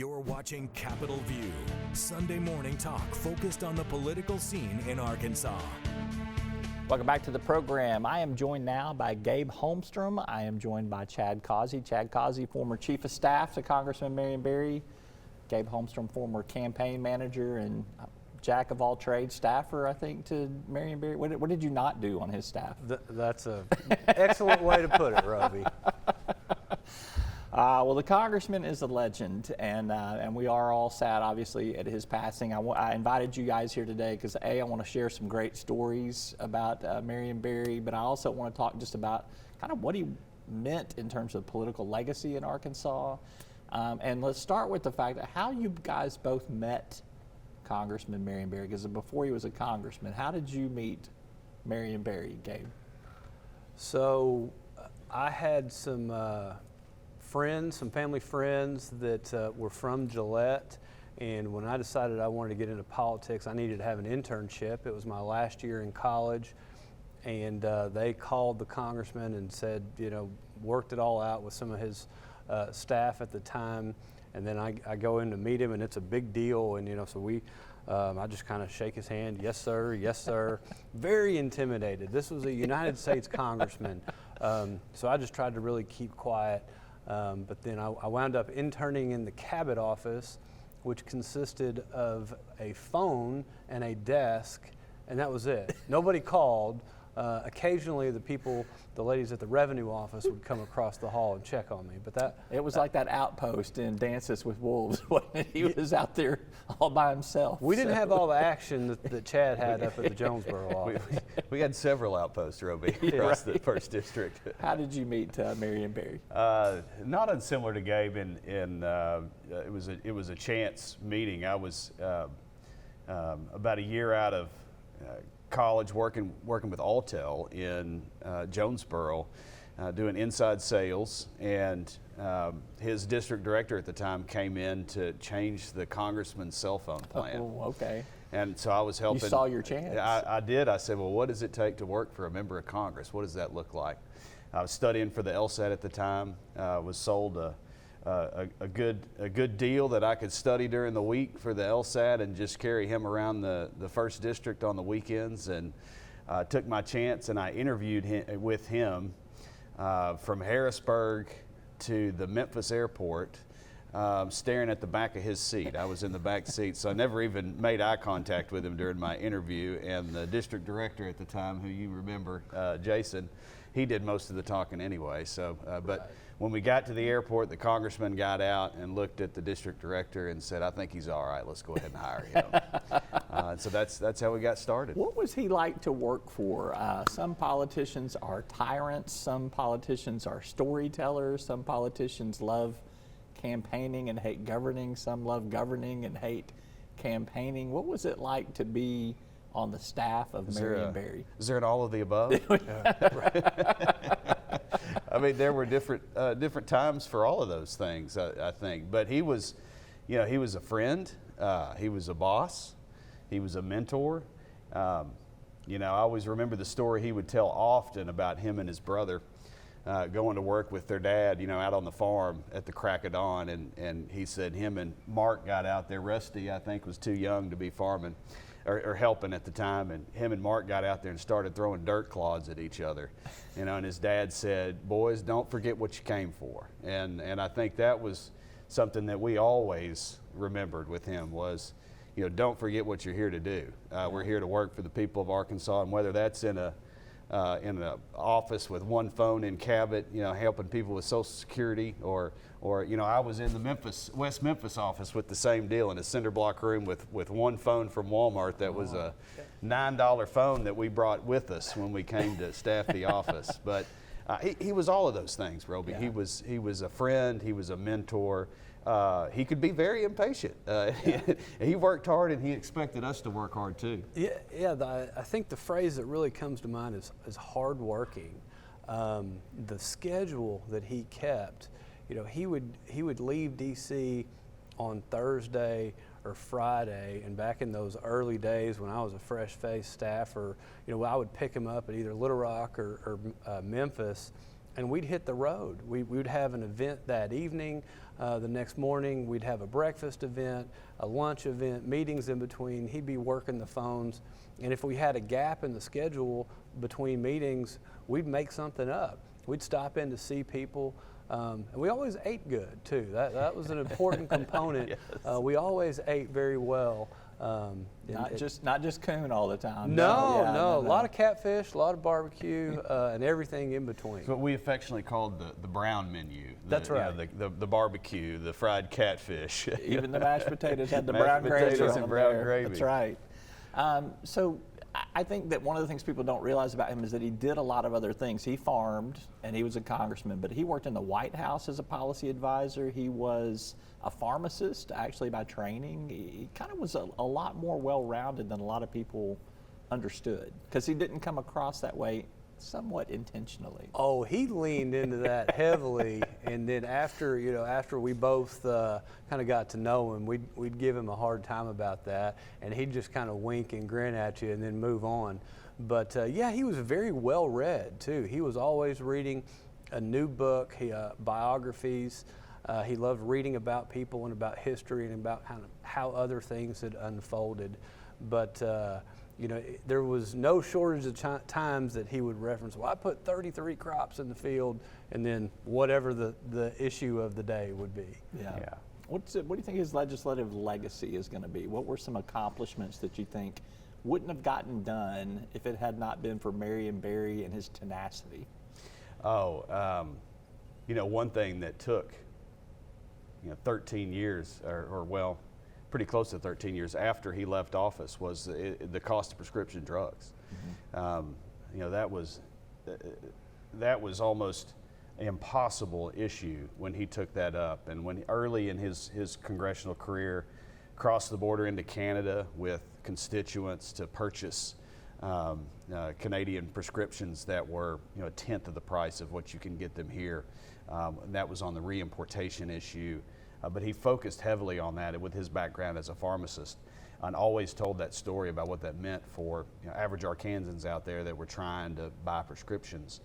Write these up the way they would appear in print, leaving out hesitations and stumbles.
You're watching Capitol View, Sunday morning talk focused on the political scene in Arkansas. Welcome back to the program. I am joined now by Gabe Holmstrom. I am joined by Chad Causey. Chad Causey, former chief of staff to Congressman Marion Berry. Gabe Holmstrom, former campaign manager and jack of all trades staffer, I think, to Marion Berry. What did you not do on his staff? That's an excellent way to put it, Roby. Well, the congressman is a legend, and we are all sad, obviously, at his passing. I invited you guys here today because, I want to share some great stories about Marion Berry, but I also want to talk just about kind of what he meant in terms of political legacy in Arkansas. And let's start with the fact that how you guys both met Congressman Marion Berry, because before he was a congressman, how did you meet Marion Berry, Gabe? So I had some family friends that were from Gillette, and when I decided I wanted to get into politics, I needed to have an internship. It was my last year in college, and they called the congressman and said, worked it all out with some of his staff at the time, and then I go in to meet him, and it's a big deal, and so I just kind of shake his hand, yes sir, yes sir. Very intimidated. This was a United States congressman, so I just tried to really keep quiet. But then I wound up interning in the Cabot office, which consisted of a phone and a desk, and that was it. Nobody called. Occasionally the ladies at the revenue office would come across the hall and check on me. But it was like that outpost in Dances with Wolves, wasn't it? He was out there all by himself. We didn't have all the action that Chad had up at the Jonesboro office. We had several outposts, Roby, across the first district. How did you meet Marion Berry? Not unsimilar to Gabe. It was a chance meeting. I was about a year out of college working with Alltel in Jonesboro, doing inside sales, and his district director at the time came in to change the congressman's cell phone plan. Oh, okay. And so I was helping. You saw your chance. I did. I said, well, what does it take to work for a member of Congress? What does that look like? I was studying for the LSAT at the time. Was sold a good deal that I could study during the week for the LSAT and just carry him around the first district on the weekends, and took my chance, and I interviewed with him from Harrisburg to the Memphis airport, staring at the back of his seat. I was in the back seat, so I never even made eye contact with him during my interview, and the district director at the time, who you remember, Jason, he did most of the talking anyway. So, but when we got to the airport, the congressman got out and looked at the district director and said, I think he's all right, let's go ahead and hire him. So that's how we got started. What was he like to work for? Some politicians are tyrants, some politicians are storytellers, some politicians love campaigning and hate governing, some love governing and hate campaigning. What was it like to be on the staff of Marion Berry? Is there an all of the above? I mean, there were different times for all of those things, I think. But he was a friend. He was a boss. He was a mentor. I always remember the story he would tell often about him and his brother going to work with their dad, out on the farm at the crack of dawn. And he said him and Mark got out there. Rusty, I think, was too young to be farming or helping at the time, and him and Mark got out there and started throwing dirt clods at each other, and his dad said, boys, don't forget what you came for. And I think that was something that we always remembered with him was, don't forget what you're here to do. We're here to work for the people of Arkansas, and whether that's in an office with one phone in Cabot, helping people with Social Security, or I was in the West Memphis office with the same deal in a cinder block room with one phone from Walmart that was a $9 phone that we brought with us when we came to staff the office. But he was all of those things, Roby. Yeah. He was a friend. He was a mentor. He could be very impatient. He worked hard, and he expected us to work hard too. I think the phrase that really comes to mind is hardworking. The schedule that he kept, he would leave D.C. on Thursday or Friday, and back in those early days when I was a fresh-faced staffer, I would pick him up at either Little Rock or Memphis, and we'd hit the road. We would have an event that evening. The next morning, we'd have a breakfast event, a lunch event, meetings in between. He'd be working the phones. And if we had a gap in the schedule between meetings, we'd make something up. We'd stop in to see people. And we always ate good, too. That was an important component. Yes. We always ate very well. Not just coon all the time. No, Yeah, a lot of catfish, a lot of barbecue, and everything in between. It's what we affectionately called the brown menu. That's right. The barbecue, the fried catfish. Even the mashed potatoes had the Mashed brown gravy potatoes on and them brown there. gravy. That's right. So I think that one of the things people don't realize about him is that he did a lot of other things. He farmed, and he was a congressman, but he worked in the White House as a policy advisor. He was a pharmacist, actually, by training. He kind of was a lot more well-rounded than a lot of people understood, because he didn't come across that way somewhat intentionally. Oh, he leaned into that heavily, and then after we both kind of got to know him, we'd give him a hard time about that, and he'd just kind of wink and grin at you and then move on. But yeah, he was very well read too. He was always reading a new book, biographies. He loved reading about people and about history and about kind of how other things had unfolded. But there was no shortage of times that he would reference, well, I put 33 crops in the field, and then whatever the issue of the day would be. Yeah. What do you think his legislative legacy is going to be? What were some accomplishments that you think wouldn't have gotten done if it had not been for Marion Berry and his tenacity? One thing that took 13 years, or well, pretty close to 13 years after he left office, was the cost of prescription drugs. Mm-hmm. That was almost an impossible issue when he took that up, and when early in his congressional career, crossed the border into Canada with constituents to purchase Canadian prescriptions that were a tenth of the price of what you can get them here. And that was on the reimportation issue. But he focused heavily on that with his background as a pharmacist, and always told that story about what that meant for average Arkansans out there that were trying to buy prescriptions.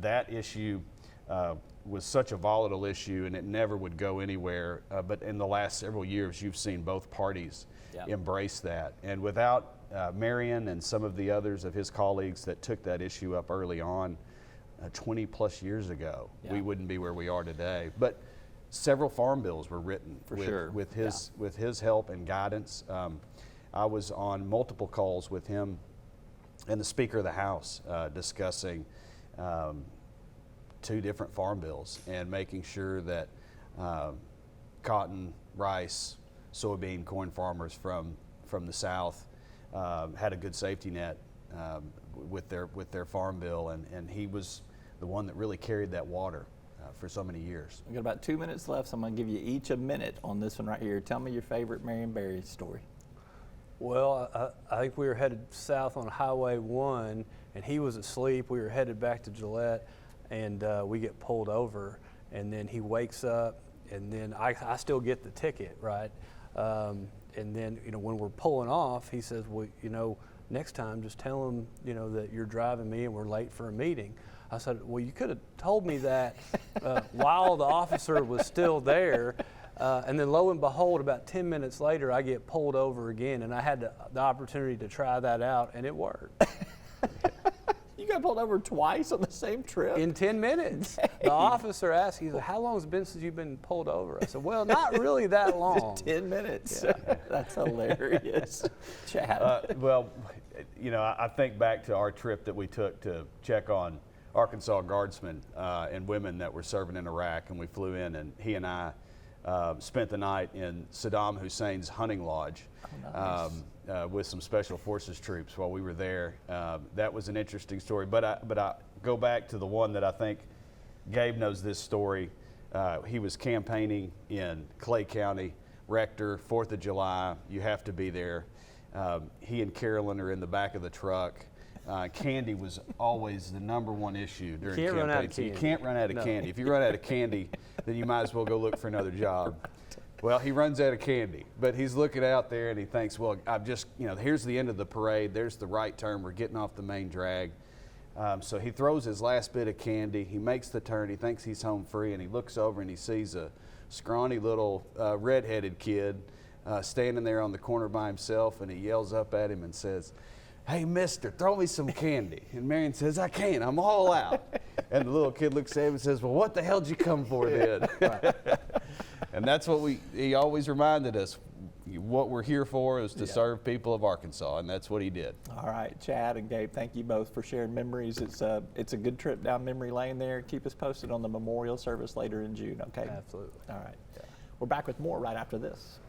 That issue was such a volatile issue, and it never would go anywhere. But in the last several years, you've seen both parties embrace that. And without Marion and some of the others of his colleagues that took that issue up early on, 20 plus years ago, we wouldn't be where we are today. But several farm bills were written with his help and guidance. I was on multiple calls with him and the Speaker of the House discussing 2 different farm bills and making sure that cotton, rice, soybean, corn farmers from the South had a good safety net with their farm bill, and he was the one that really carried that water for so many years. We've got about 2 minutes left, so I'm going to give you each a minute on this one right here. Tell me your favorite Marion Berry story. Well, I think we were headed south on Highway 1, and he was asleep. We were headed back to Gillette, and we get pulled over, and then he wakes up, and then I still get the ticket, right? And then, when we're pulling off, he says, well, next time just tell him, that you're driving me and we're late for a meeting. I said, well, you could have told me that while the officer was still there. And then lo and behold, about 10 minutes later, I get pulled over again, and I had the opportunity to try that out, and it worked. You got pulled over twice on the same trip? In 10 minutes. Dang. The officer asked, he said, how long has it been since you've been pulled over? I said, well, not really that long. 10 minutes. Yeah. That's hilarious. Chad. I think back to our trip that we took to check on Arkansas guardsmen and women that were serving in Iraq, and we flew in, and he and I spent the night in Saddam Hussein's hunting lodge. Oh, nice. With some special forces troops while we were there. That was an interesting story. But I go back to the one that I think Gabe knows this story. He was campaigning in Clay County, Rector, 4th of July. You have to be there. He and Carolyn are in the back of the truck. Candy was always the #1 issue during campaign. Run out of candy. You can't run out of candy. If you run out of candy, then you might as well go look for another job. Well, he runs out of candy, but he's looking out there and he thinks, well, I've just, here's the end of the parade. There's the right turn. We're getting off the main drag. So he throws his last bit of candy. He makes the turn. He thinks he's home free, and he looks over and he sees a scrawny little redheaded kid standing there on the corner by himself, and he yells up at him and says, "Hey, mister, throw me some candy." And Marion says, "I can't, I'm all out." And the little kid looks at him and says, "Well, what the hell did you come for then?" And that's what he always reminded us, what we're here for is to serve people of Arkansas, and that's what he did. All right, Chad and Gabe, thank you both for sharing memories. It's a good trip down memory lane there. Keep us posted on the memorial service later in June, okay? Absolutely. All right. We're back with more right after this.